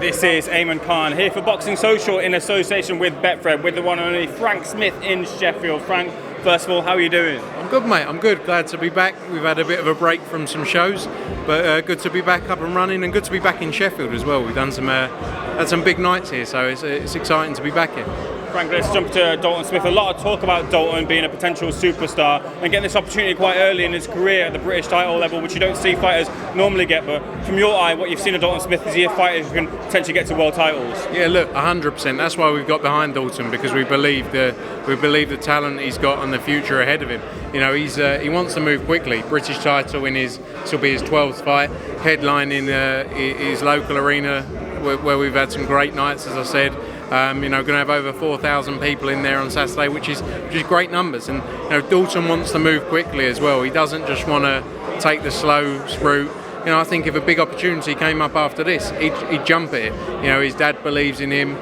This is Ayman Khan here for Boxing Social in association with Betfred with the one and only Frank Smith in Sheffield. Frank, first of all, how are you doing? I'm good, mate. I'm good. Glad to be back. We've had a bit of a break from some shows, but good to be back up and running, and good to be back in Sheffield as well. We've done had some big nights here, so it's exciting to be back here. Frank, let's jump to Dalton Smith. A lot of talk about Dalton being a potential superstar and getting this opportunity quite early in his career at the British title level, which you don't see fighters normally get. But from your eye, what you've seen of Dalton Smith, is he a fighter who can potentially get to world titles? Yeah, look, 100%. That's why we've got behind Dalton, because we believe the talent he's got and the future ahead of him. You know, he wants to move quickly. British title this will be his 12th fight, headlining his local arena where we've had some great nights, as I said. Going to have over 4,000 people in there on Saturday, which is great numbers. And Dalton wants to move quickly as well. He doesn't just want to take the slow route. I think if a big opportunity came up after this, he'd jump at it. His dad believes in him.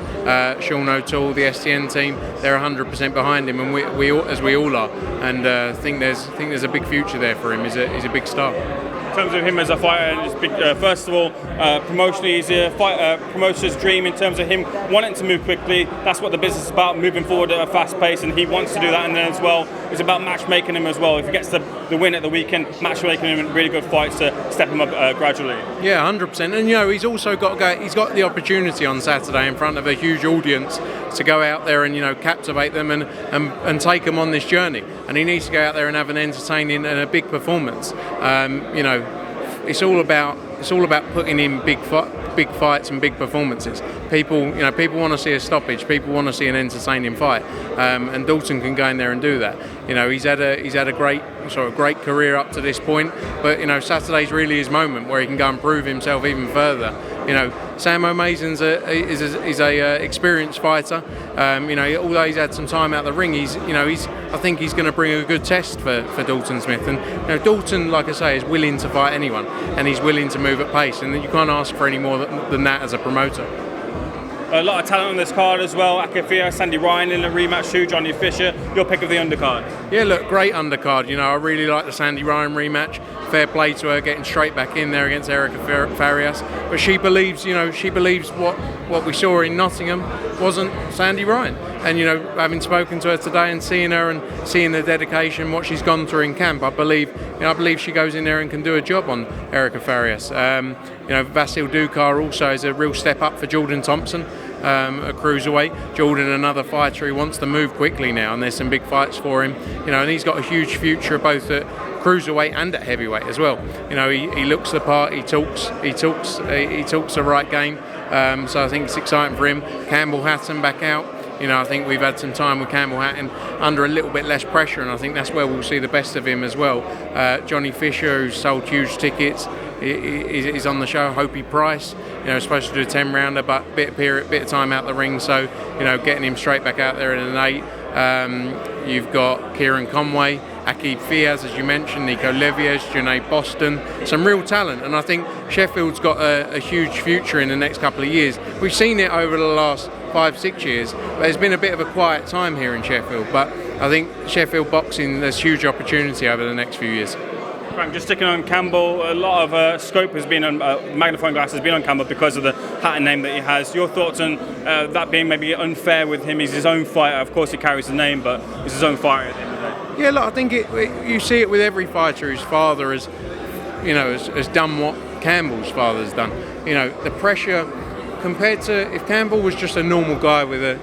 Sean O'Toole, the STN team, they're 100% behind him, and we all are. And think there's a big future there for him. He's a big star. In terms of him as a fighter, first of all, promotionally, he's a promoter's dream in terms of him wanting to move quickly. That's what the business is about, moving forward at a fast pace, and he wants to do that. And then as well, it's about matchmaking him as well. If he gets the win at the weekend, matchmaking him in really good fights to step him up gradually. Yeah, 100%. And he's also he's got the opportunity on Saturday in front of a huge audience to go out there and captivate them and take them on this journey. And he needs to go out there and have an entertaining and a big performance. It's all about putting in big fights and big performances. People want to see a stoppage. People want to see an entertaining fight, and Dalton can go in there and do that. He's had a great career up to this point, but Saturday's really his moment where he can go and prove himself even further. Sam O'Mason's is a experienced fighter. Although he's had some time out the ring, I think he's going to bring a good test for Dalton Smith. And Dalton, like I say, is willing to fight anyone, and he's willing to move at pace. And you can't ask for any more than that as a promoter. A lot of talent on this card as well. Akafia, Sandy Ryan in a rematch too, Johnny Fisher. Your pick of the undercard? Yeah, look, great undercard. I really like the Sandy Ryan rematch. Fair play to her getting straight back in there against Erica Farias. But she believes what we saw in Nottingham wasn't Sandy Ryan. And having spoken to her today and seeing her and seeing the dedication, what she's gone through in camp, I believe she goes in there and can do a job on Erica Farias. Vasil Dukar also is a real step up for Jordan Thompson, a cruiserweight. Jordan, another fighter who wants to move quickly now, and there's some big fights for him. And he's got a huge future both at cruiserweight and at heavyweight as well. He looks the part. He talks the right game. So I think it's exciting for him. Campbell Hatton back out. I think we've had some time with Campbell Hatton under a little bit less pressure, and I think that's where we'll see the best of him as well. Johnny Fisher, who's sold huge tickets, is on the show. Hopey Price, supposed to do a 10-rounder, but bit of time out the ring, so getting him straight back out there in an 8. You've got Kieran Conway, Akib Fiaz, as you mentioned, Nico Levies, Junaid Boston, some real talent, and I think Sheffield's got a huge future in the next couple of years. We've seen it over the last 5-6 years, but there's been a bit of a quiet time here in Sheffield, but I think Sheffield boxing, there's huge opportunity over the next few years. Frank, just sticking on Campbell, a lot of scope has been on, magnifying glass has been on Campbell because of the Hatton name that he has. Your thoughts on that being maybe unfair with him? He's his own fighter, of course he carries the name, but he's his own fighter at the end of the day. Yeah, look, I think you see it with every fighter whose father has done what Campbell's father's done. The pressure compared to if Campbell was just a normal guy with a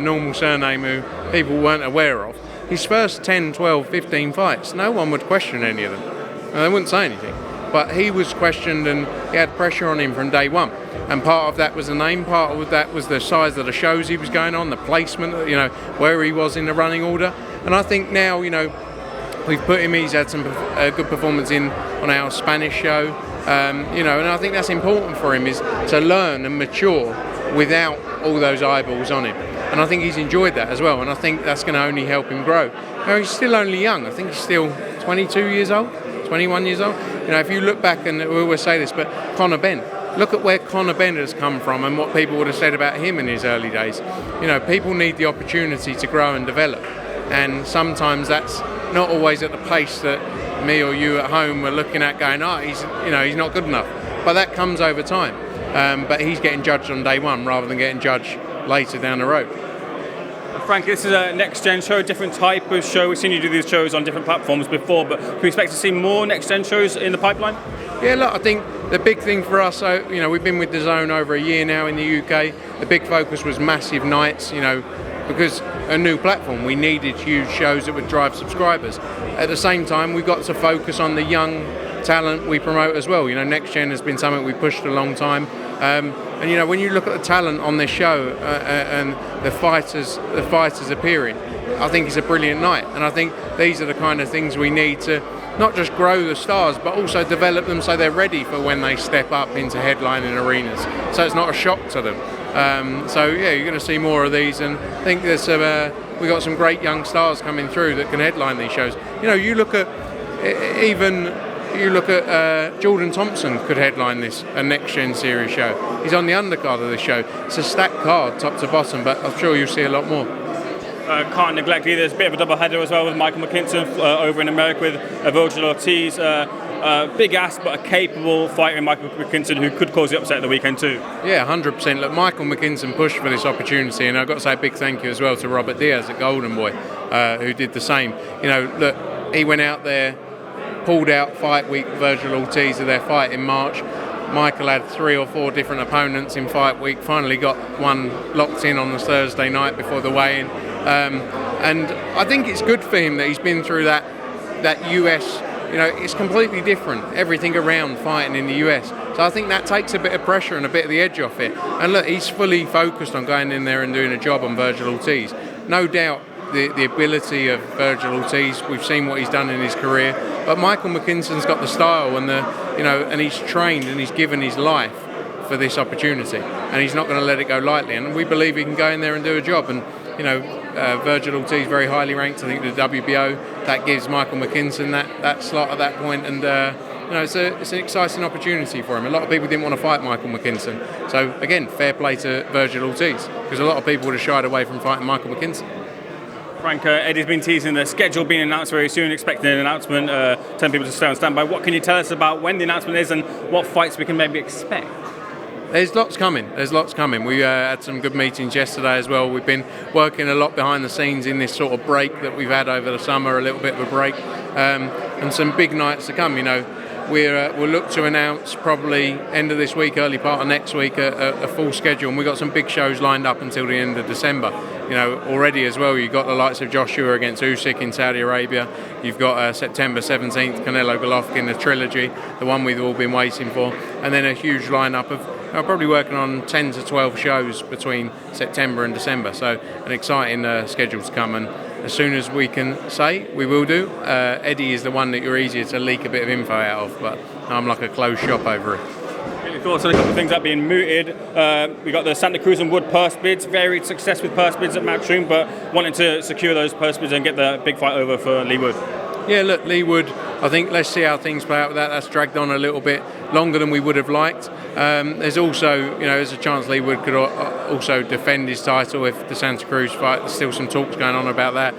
normal surname who people weren't aware of, his first 10, 12, 15 fights, no one would question any of them. They wouldn't say anything. But he was questioned, and he had pressure on him from day one. And part of that was the name, part of that was the size of the shows he was going on, the placement, where he was in the running order. And I think now, we've put him, he's had some good performance on our Spanish show. And I think that's important for him, is to learn and mature without all those eyeballs on him. And I think he's enjoyed that as well, and I think that's going to only help him grow. He's still only young. I think he's still 22 years old, 21 years old. If you look back, and we always say this, but Conor Benn, look at where Conor Benn has come from and what people would have said about him in his early days. People need the opportunity to grow and develop, and sometimes that's not always at the pace that me or you at home are looking at going, he's not good enough. But that comes over time. but he's getting judged on day one rather than getting judged later down the road. Frank, this is a next-gen show, a different type of show. We've seen you do these shows on different platforms before, but can we expect to see more next-gen shows in the pipeline? Yeah, look, I think the big thing for us, we've been with Dazn over a year now in the UK. The big focus was massive nights, because a new platform, we needed huge shows that would drive subscribers. At the same time, we've got to focus on the young talent we promote as well. Next Gen has been something we pushed a long time. And when you look at the talent on this show and the fighters appearing, I think it's a brilliant night. And I think these are the kind of things we need to not just grow the stars, but also develop them so they're ready for when they step up into headlining arenas. So it's not a shock to them. You're going to see more of these, and I think we got some great young stars coming through that can headline these shows. You look at Jordan Thompson could headline a Next Gen series show. He's on the undercard of the show. It's a stacked card, top to bottom, but I'm sure you'll see a lot more. Can't neglect either. There's a bit of a double header as well with Michael McKinson over in America with Virgil Ortiz. Big ass but a capable fighter in Michael McKinson who could cause the upset at the weekend too. Yeah, 100%. Look, Michael McKinson pushed for this opportunity, and I've got to say a big thank you as well to Robert Diaz at Golden Boy, who did the same. Look, he went out there, pulled out fight week Virgil Ortiz of their fight in March. Michael had 3 or 4 different opponents in fight week, finally got one locked in on the Thursday night before the weigh-in. And I think it's good for him that he's been through that US, it's completely different, everything around fighting in the US. So I think that takes a bit of pressure and a bit of the edge off it. And look, he's fully focused on going in there and doing a job on Virgil Ortiz. No doubt the ability of Virgil Ortiz, we've seen what he's done in his career, but Michael McKinson's got the style and and he's trained and he's given his life for this opportunity, and he's not going to let it go lightly, and we believe he can go in there and do a job. And Virgil Ortiz very highly ranked, I think, the WBO. That gives Michael McKinson that slot at that point, and it's an exciting opportunity for him. A lot of people didn't want to fight Michael McKinson, so again, fair play to Virgil Ortiz, because a lot of people would have shied away from fighting Michael McKinson. Frank, Eddie's been teasing the schedule being announced very soon, expecting an announcement, telling people to stay on standby. What can you tell us about when the announcement is and what fights we can maybe expect? There's lots coming. We had some good meetings yesterday as well. We've been working a lot behind the scenes in this sort of break that we've had over the summer, a little bit of a break, and some big nights to come. We'll look to announce probably end of this week, early part of next week, a full schedule, and we've got some big shows lined up until the end of December. Already as well, you've got the likes of Joshua against Usyk in Saudi Arabia. You've got September 17th, Canelo-Golovkin, the trilogy, the one we've all been waiting for, and then a huge lineup of probably working on 10 to 12 shows between September and December. So an exciting schedule to come, and as soon as we can say, we will do. Eddie is the one that you're easier to leak a bit of info out of, but I'm like a closed shop over it. Your thoughts on a couple of things that are being mooted? We got the Santa Cruz and Wood purse bids, varied success with purse bids at Matchroom, but wanting to secure those purse bids and get the big fight over for Leigh Wood. Yeah, look, Leigh Wood, I think let's see how things play out with that. That's dragged on a little bit longer than we would have liked. There's also, there's a chance Leigh Wood could also defend his title if the Santa Cruz fight. There's still some talks going on about that.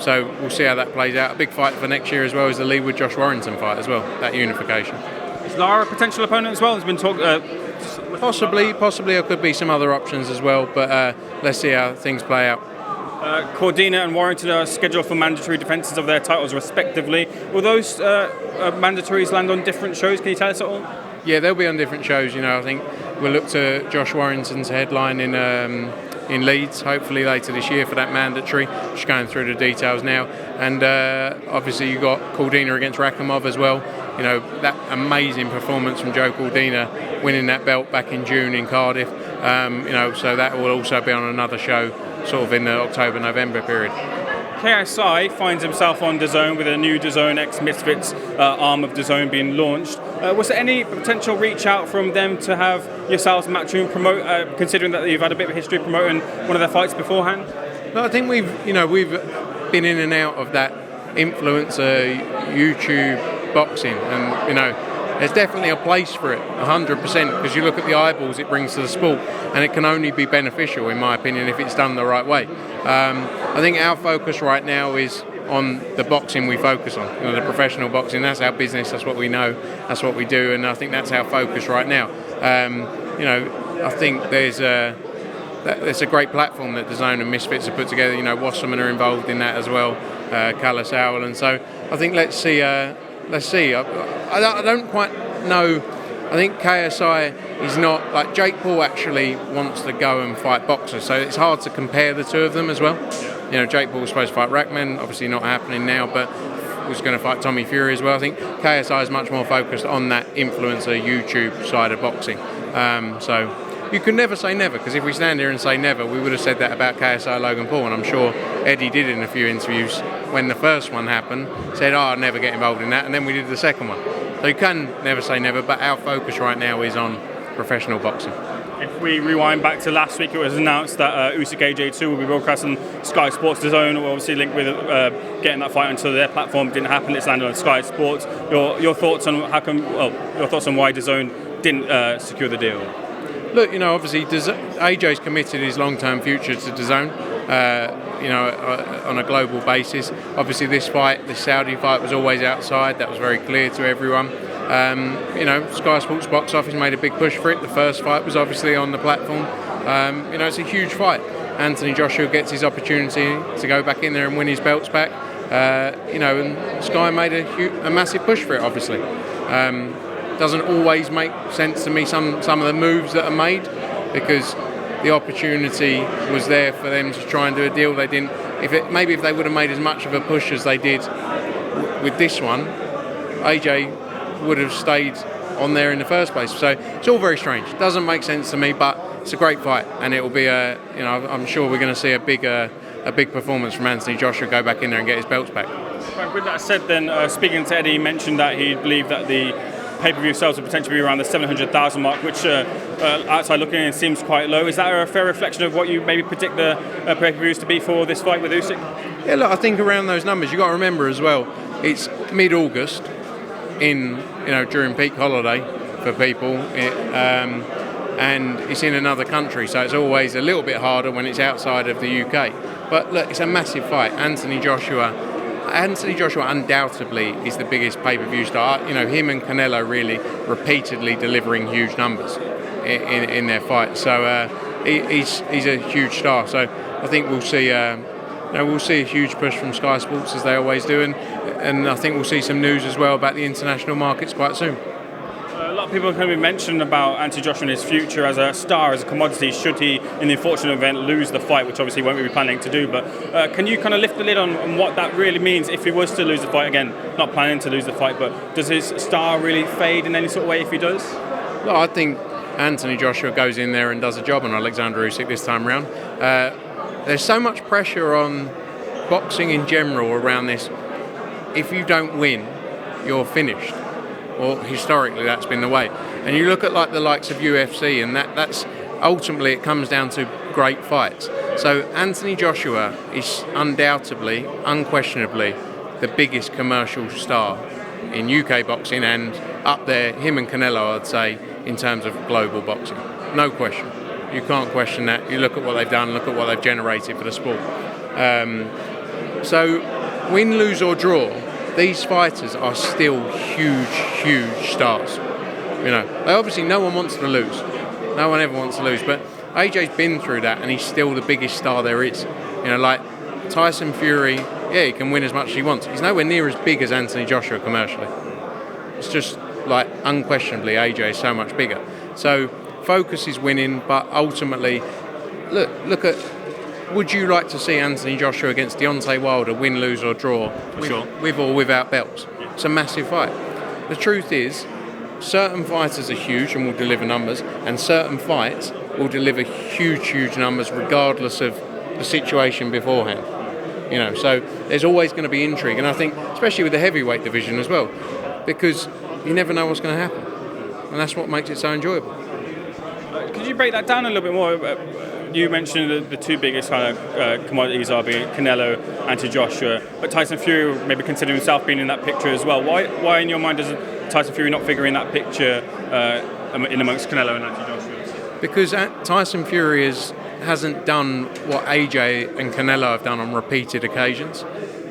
So we'll see how that plays out. A big fight for next year as well is the Leigh Wood-Josh Warrington fight as well, that unification. Is Lara a potential opponent as well? There's been talk. Possibly there could be some other options as well, but let's see how things play out. Cordina and Warrington are scheduled for mandatory defences of their titles respectively. Will those mandatories land on different shows? Can you tell us at all? Yeah, they'll be on different shows. I think we'll look to Josh Warrington's headline in Leeds, hopefully later this year for that mandatory. Just going through the details now. And obviously you've got Cordina against Rakhimov as well. That amazing performance from Joe Cordina, winning that belt back in June in Cardiff. So that will also be on another show, sort of in the October-November period. KSI finds himself on Dazn with a new Dazn X Misfits arm of Dazn being launched. Was there any potential reach out from them to have yourselves Matchroom promote, considering that you've had a bit of a history promoting one of their fights beforehand? No, I think we've been in and out of that influencer YouTube boxing, and there's definitely a place for it, 100%, because you look at the eyeballs it brings to the sport, and it can only be beneficial, in my opinion, if it's done the right way. I think our focus right now is on the boxing we focus on, the professional boxing. That's our business, that's what we know, that's what we do, and I think that's our focus right now. You know, I think there's a great platform that Dazn and Misfits have put together. You know, Wasserman are involved in that as well, Callis Owl, and so I think let's see. I don't quite know. I think KSI is not like Jake Paul actually wants to go and fight boxers, so it's hard to compare the two of them as well. You know, Jake Paul was supposed to fight Rackman, obviously not happening now, but was going to fight Tommy Fury as well. I think KSI is much more focused on that influencer YouTube side of boxing. So you can never say never, because if we stand here and say never, we would have said that about KSI Logan Paul, and I'm sure Eddie did in a few interviews when the first one happened, said, oh, I'll never get involved in that, and then we did the second one. So you can never say never, but our focus right now is on professional boxing. If we rewind back to last week, it was announced that Usyk-AJ2 will be broadcast on Sky Sports. Dazn were obviously linked with getting that fight onto their platform. Didn't happen. It's landed on Sky Sports. Your thoughts on your thoughts on why Dazn didn't secure the deal? Look, you know, obviously AJ's committed his long-term future to Dazn. You know, on a global basis. Obviously, this Saudi fight, was always outside. That was very clear to everyone. You know, Sky Sports box office made a big push for it. The first fight was obviously on the platform. You know, it's a huge fight. Anthony Joshua gets his opportunity to go back in there and win his belts back. You know, and Sky made a massive push for it. Obviously, doesn't always make sense to me some of the moves that are made, because the opportunity was there for them to try and do a deal. They didn't. Maybe if they would have made as much of a push as they did with this one, AJ would have stayed on there in the first place. So it's all very strange. It doesn't make sense to me, but it's a great fight, and it will be you know, I'm sure we're going to see a big performance from Anthony Joshua go back in there and get his belts back. With that said, then speaking to Eddie, he mentioned that he believed that the pay-per-view sales would potentially be around the 700,000 mark, which outside looking in seems quite low. Is that a fair reflection of what you maybe predict the pay-per-views to be for this fight with Usyk? Yeah, look, I think around those numbers. You've got to remember as well, it's mid-August during peak holiday for people, and it's in another country, so it's always a little bit harder when it's outside of the UK. But look, it's a massive fight. Anthony Joshua undoubtedly is the biggest pay-per-view star. You know, him and Canelo really repeatedly delivering huge numbers in their fights. So he's a huge star. So I think we'll see a huge push from Sky Sports, as they always do, and I think we'll see some news as well about the international markets quite soon. A lot of people are going to be mentioning about Anthony Joshua and his future as a star, as a commodity, should he, in the unfortunate event, lose the fight, which obviously he won't be planning to do. But can you kind of lift the lid on what that really means if he was to lose the fight? Again, not planning to lose the fight, but does his star really fade in any sort of way if he does? No, I think Anthony Joshua goes in there and does a job on Alexander Usyk this time round. There's so much pressure on boxing in general around this. If you don't win, you're finished. Or historically, that's been the way. And you look at like the likes of UFC, and that's ultimately it comes down to great fights. So Anthony Joshua is undoubtedly, unquestionably, the biggest commercial star in UK boxing, and up there, him and Canelo, I'd say, in terms of global boxing. No question. You can't question that. You look at what they've done, look at what they've generated for the sport. So win, lose or draw, these fighters are still huge stars. You know, obviously no one wants to lose. No one ever wants to lose. But AJ's been through that, and he's still the biggest star there is. You know, like Tyson Fury, yeah, he can win as much as he wants. He's nowhere near as big as Anthony Joshua commercially. It's just like unquestionably AJ is so much bigger. So focus is winning, but ultimately, look at. Would you like to see Anthony Joshua against Deontay Wilder win, lose or draw with or without belts? It's a massive fight. The truth is, certain fighters are huge and will deliver numbers, and certain fights will deliver huge numbers regardless of the situation beforehand. You know, so there's always going to be intrigue, and I think especially with the heavyweight division as well, because you never know what's going to happen, and that's what makes it so enjoyable. Could you break that down a little bit more? You mentioned the two biggest kind of commodities are being Canelo, Anthony Joshua, but Tyson Fury maybe considering himself being in that picture as well. Why in your mind does Tyson Fury not figure in that picture in amongst Canelo and Anthony Joshua? Because Tyson Fury hasn't done what AJ and Canelo have done on repeated occasions.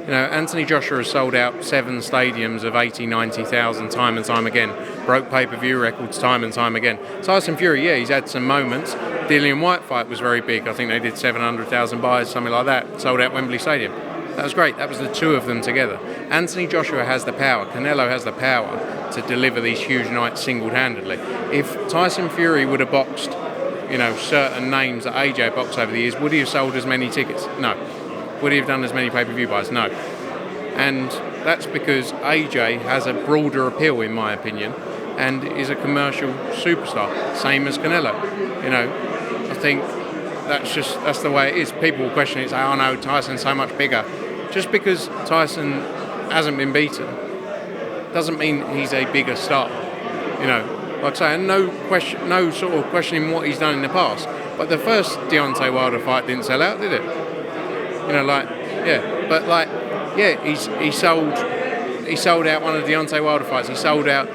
Anthony Joshua has sold out 7 stadiums of 80, 90,000 time and time again, broke pay-per-view records time and time again. Tyson Fury, yeah, he's had some moments. Dillian White fight was very big. I think they did 700,000 buys, something like that, sold out Wembley Stadium. That was great. That was the two of them together. Anthony Joshua has the power. Canelo has the power to deliver these huge nights single-handedly. If Tyson Fury would have boxed, certain names that AJ boxed over the years, would he have sold as many tickets? No. Would he have done as many pay-per-view buys? No. And that's because AJ has a broader appeal, in my opinion, and is a commercial superstar, same as Canelo. I think that's the way it is. People will question it, say, oh no, Tyson's so much bigger. Just because Tyson hasn't been beaten doesn't mean he's a bigger star. Like I say, no sort of questioning what he's done in the past. But the first Deontay Wilder fight didn't sell out, did it? He sold out one of the Deontay Wilder fights. He sold out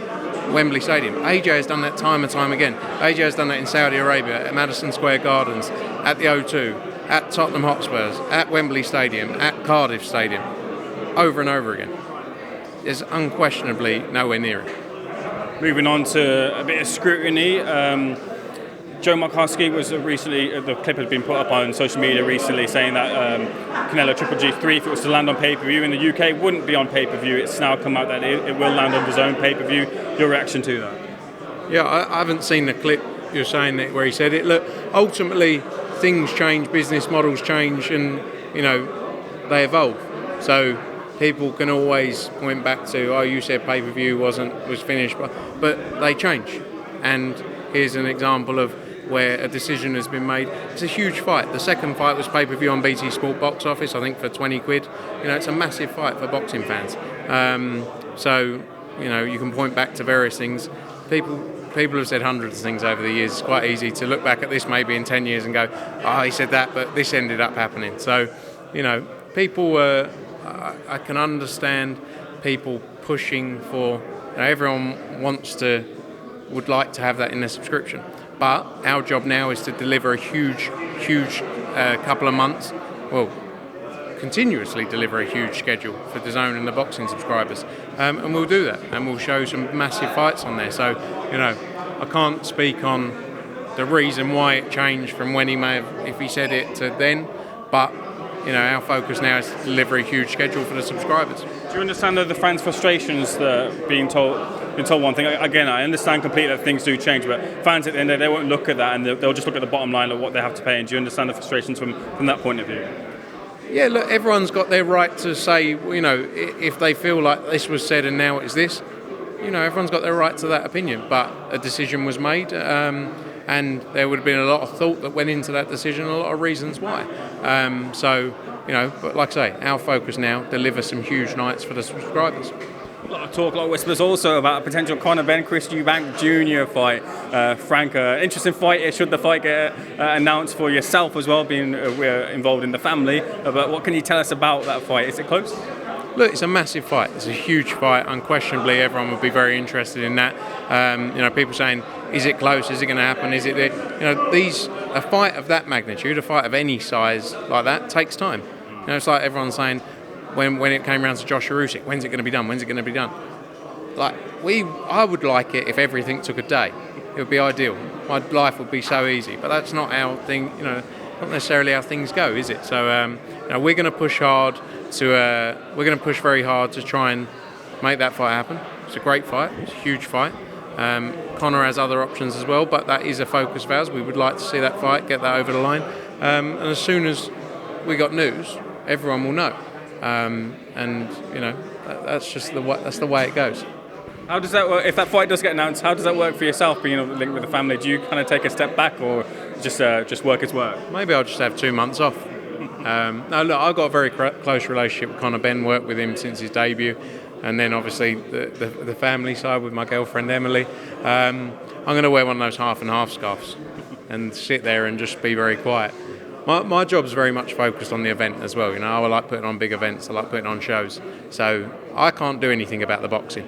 Wembley Stadium. AJ has done that time and time again. AJ has done that in Saudi Arabia, at Madison Square Gardens, at the O2, at Tottenham Hotspurs, at Wembley Stadium, at Cardiff Stadium, over and over again. There's unquestionably nowhere near it. Moving on to a bit of scrutiny. Joe McCaskey was recently, the clip had been put up on social media recently saying that Canelo-GGG3, if it was to land on pay-per-view in the UK, wouldn't be on pay-per-view. It's now come out that it will land on his own pay-per-view. Your reaction to that? Yeah, I haven't seen the clip you're saying that where he said it. Look, ultimately, things change, business models change, and, they evolve. So people can always point back to, oh, you said pay-per-view was finished, but they change. And here's an example of where a decision has been made. It's a huge fight. The second fight was pay-per-view on BT Sport box office, I think for 20 quid. It's a massive fight for boxing fans. You can point back to various things. People have said hundreds of things over the years. It's quite easy to look back at this maybe in 10 years and go, oh, he said that, but this ended up happening. So, people, I can understand people pushing for, everyone would like to have that in their subscription. But our job now is to deliver a huge couple of months, continuously deliver a huge schedule for Dazn and the boxing subscribers. And we'll do that, and we'll show some massive fights on there. So, I can't speak on the reason why it changed from when he may have, if he said it, to then, but our focus now is to deliver a huge schedule for the subscribers. Do you understand the fans' frustrations that being told one thing? Again, I understand completely that things do change, but fans at the end of the day, they won't look at that, and they'll just look at the bottom line of what they have to pay. And do you understand the frustrations from that point of view? Yeah, look, everyone's got their right to say, if they feel like this was said and now it's this, everyone's got their right to that opinion. But a decision was made, and there would have been a lot of thought that went into that decision, a lot of reasons why. But like I say, our focus now, deliver some huge nights for the subscribers. A lot of talk, a lot of whispers also about a potential Conor Benn-Eubank Jr. fight. Frank, interesting fight. Should the fight get announced for yourself as well, being we're involved in the family? But what can you tell us about that fight? Is it close? Look, it's a massive fight. It's a huge fight. Unquestionably, everyone would be very interested in that. People saying, is it close? Is it going to happen? Is it there? A fight of that magnitude, a fight of any size like that, takes time. It's like everyone saying, when it came around to Joshua Usyk, when's it going to be done? When's it going to be done? I would like it if everything took a day. It would be ideal. My life would be so easy, but that's not how not necessarily how things go, is it? So we're going to push hard we're going to push very hard to try and make that fight happen. It's a great fight. It's a huge fight. Conor has other options as well, but that is a focus of ours. We would like to see that fight, get that over the line, and as soon as we got news, everyone will know. That's just that's the way it goes. How does that work? If that fight does get announced, how does that work for yourself, being linked with the family? Do you kind of take a step back, or just work as work? Maybe I'll just have 2 months off. No, look, I've got a very close relationship with Conor Benn. Worked with him since his debut, and then obviously the family side with my girlfriend Emily. I'm going to wear one of those half and half scarves and sit there and just be very quiet. My job's very much focused on the event as well. I like putting on big events. I like putting on shows. So I can't do anything about the boxing.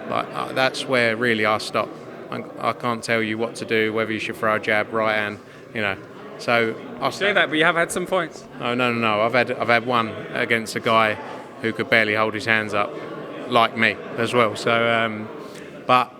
That's where really I stop. I can't tell you what to do, whether you should throw a jab, right hand, So I say that, but you have had some fights. No. I've had one against a guy who could barely hold his hands up, like me as well. So, but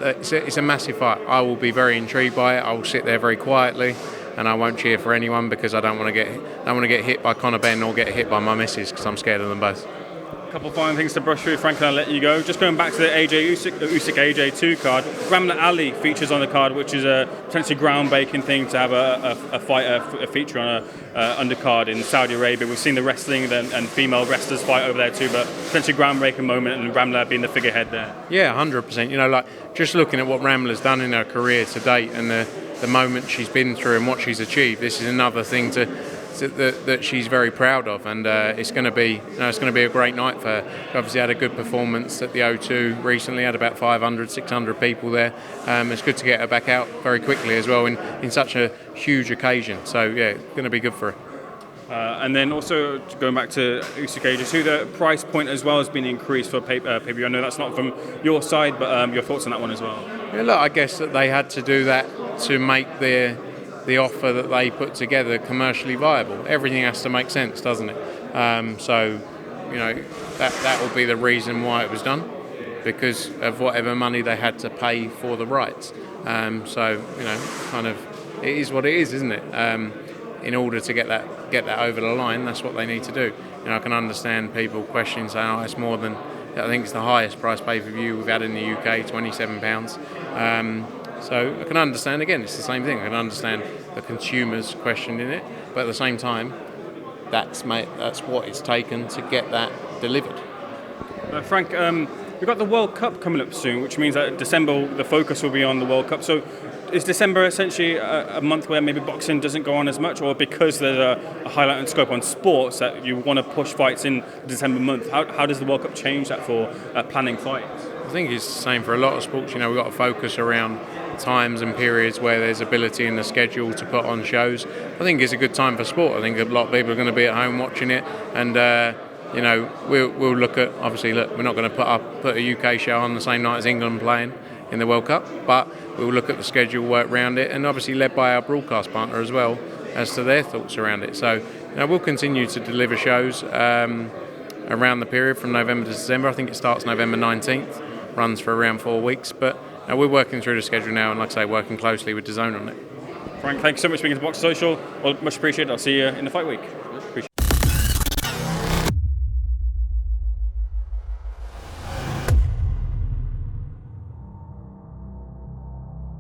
it's a massive fight. I will be very intrigued by it. I will sit there very quietly, and I won't cheer for anyone because I don't want to get hit by Conor Benn or get hit by my missus because I'm scared of them both. A couple of final things to brush through, Frank, and I'll let you go. Just going back to the Usyk-AJ2 card, Ramla Ali features on the card, which is a potentially groundbreaking thing to have a feature on a undercard in Saudi Arabia. We've seen the wrestling and female wrestlers fight over there too, but potentially groundbreaking moment, and Ramla being the figurehead there. Yeah, 100%. You know, like just looking at what Ramla's done in her career to date and the moment she's been through and what she's achieved, this is another thing that she's very proud of, and it's going to be a great night for her. Obviously had a good performance at the O2 recently, had about 500, 600 people there. It's good to get her back out very quickly as well in such a huge occasion. So yeah, going to be good for her. And then also going back to Usyk-AJ2, the price point as well has been increased for pay-per-view. I know that's not from your side, but your thoughts on that one as well? Yeah, look, I guess that they had to do that to make the offer that they put together commercially viable. Everything has to make sense, doesn't it? So, you know, that will be the reason why it was done, because of whatever money they had to pay for the rights. So, you know, kind of, it is what it is, isn't it? In order to get that over the line, that's what they need to do. You know, I can understand people questioning, saying, "Oh, it's more than." I think it's the highest price pay-per-view we've had in the UK, £27. So I can understand, again, it's the same thing. I can understand the consumers questioning it, but at the same time, that's what it's taken to get that delivered. Frank, we've got the World Cup coming up soon, which means that December the focus will be on the World Cup. So is December essentially a month where maybe boxing doesn't go on as much, or because there's a highlight and scope on sports that you want to push fights in the December month? How does the World Cup change that for planning fights? I think it's the same for a lot of sports. You know, we've got to focus around times and periods where there's ability in the schedule to put on shows. I think it's a good time for sport. I think a lot of people are going to be at home watching it, and you know, we'll look at, obviously, look, we're not going to put a UK show on the same night as England playing in the World Cup, but we'll look at the schedule, work around it, and obviously led by our broadcast partner as well as to their thoughts around it. So, you know, we'll continue to deliver shows around the period from November to December. I think it starts November 19th, runs for around 4 weeks, but we're working through the schedule now, and like I say, working closely with Dazn on it. Frank, thank you so much for being to Box Social. Well, much appreciated. I'll see you in the fight week. Appreciate it.